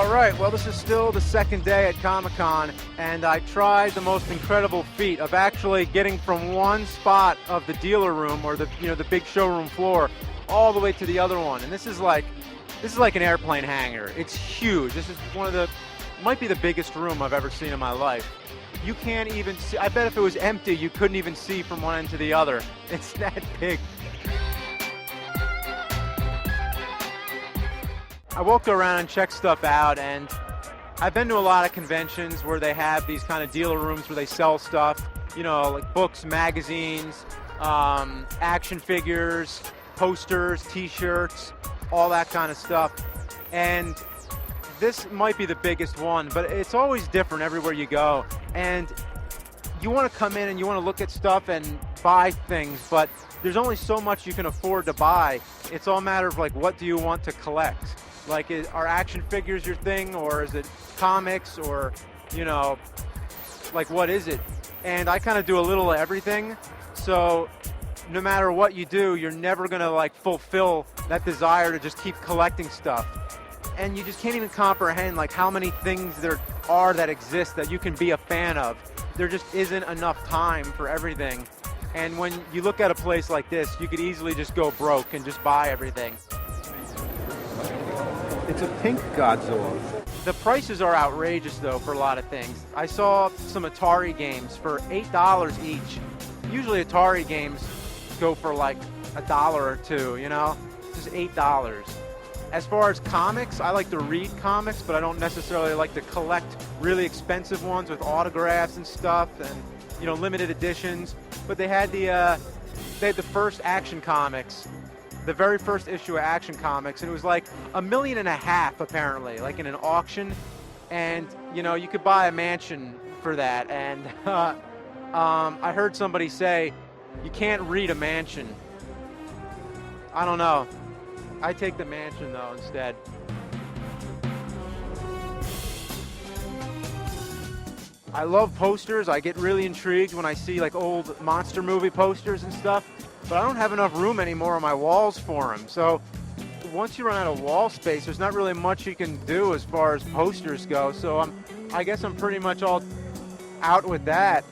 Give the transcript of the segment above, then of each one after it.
Alright, well this is still the second day at Comic-Con, and I tried the most incredible feat of actually getting from one spot of the dealer room, or the big showroom floor, all the way to the other one. And this is like an airplane hangar. It's huge. This is might be the biggest room I've ever seen in my life. You can't even see, I bet if it was empty, you couldn't even see from one end to the other. It's that big. I walked around and checked stuff out, and I've been to a lot of conventions where they have these kind of dealer rooms where they sell stuff, like books, magazines, action figures, posters, t-shirts, all that kind of stuff. And this might be the biggest one, but it's always different everywhere you go. And you want to come in and you want to look at stuff and buy things, but there's only so much you can afford to buy. It's all a matter of like, what do you want to collect? Like, are action figures your thing, or is it comics, or, like, what is it? And I kind of do a little of everything, so no matter what you do, you're never going to, like, fulfill that desire to just keep collecting stuff. And you just can't even comprehend, like, how many things there are that exist that you can be a fan of. There just isn't enough time for everything. And when you look at a place like this, you could easily just go broke and just buy everything. It's a pink Godzilla. The prices are outrageous, though, for a lot of things. I saw some Atari games for $8 each. Usually Atari games go for like $1 or $2, just $8. As far as comics, I like to read comics, but I don't necessarily like to collect really expensive ones with autographs and stuff, and limited editions. But they had the first Action Comics. The very first issue of Action Comics, and it was like $1.5 million apparently, like in an auction, and you could buy a mansion for that. And I heard somebody say you can't read a mansion. I don't know. I take the mansion though instead. I love posters. I get really intrigued when I see like old monster movie posters and stuff. But I don't have enough room anymore on my walls for them. So once you run out of wall space, there's not really much you can do as far as posters go. So I guess I'm pretty much all out with that.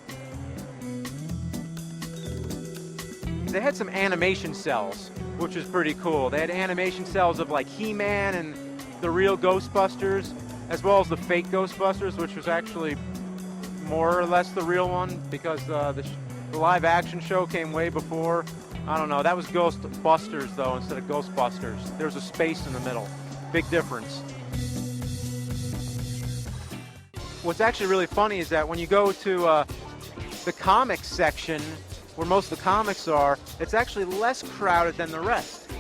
They had some animation cells, which was pretty cool. They had animation cells of like He-Man and the real Ghostbusters, as well as the fake Ghostbusters, which was actually more or less the real one, because the live action show came way before. I don't know, that was Ghostbusters though instead of Ghostbusters. There's a space in the middle. Big difference. What's actually really funny is that when you go to the comics section, where most of the comics are, it's actually less crowded than the rest.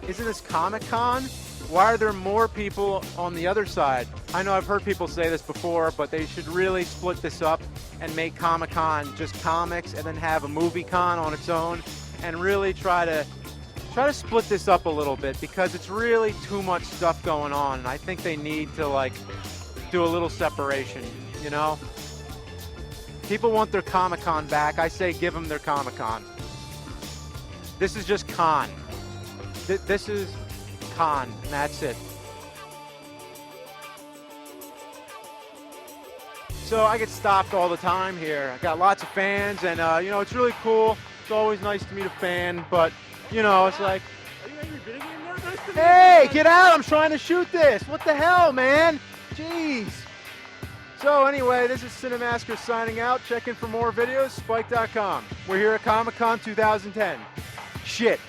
Isn't this Comic-Con? Why are there more people on the other side? I know I've heard people say this before, but they should really split this up and make Comic-Con just comics, and then have a movie con on its own, and really try to split this up a little bit, because it's really too much stuff going on, and I think they need to like do a little separation, People want their Comic-Con back. I say give them their Comic-Con. This is just con. This is con, and that's it. So I get stopped all the time here. I got lots of fans, and it's really cool. It's always nice to meet a fan, but it's like, are you angry video game nerd? hey, get out! I'm trying to shoot this. What the hell, man? Jeez. So anyway, this is Cinemassacre signing out. Check in for more videos, spike.com. We're here at Comic-Con 2010. Shit.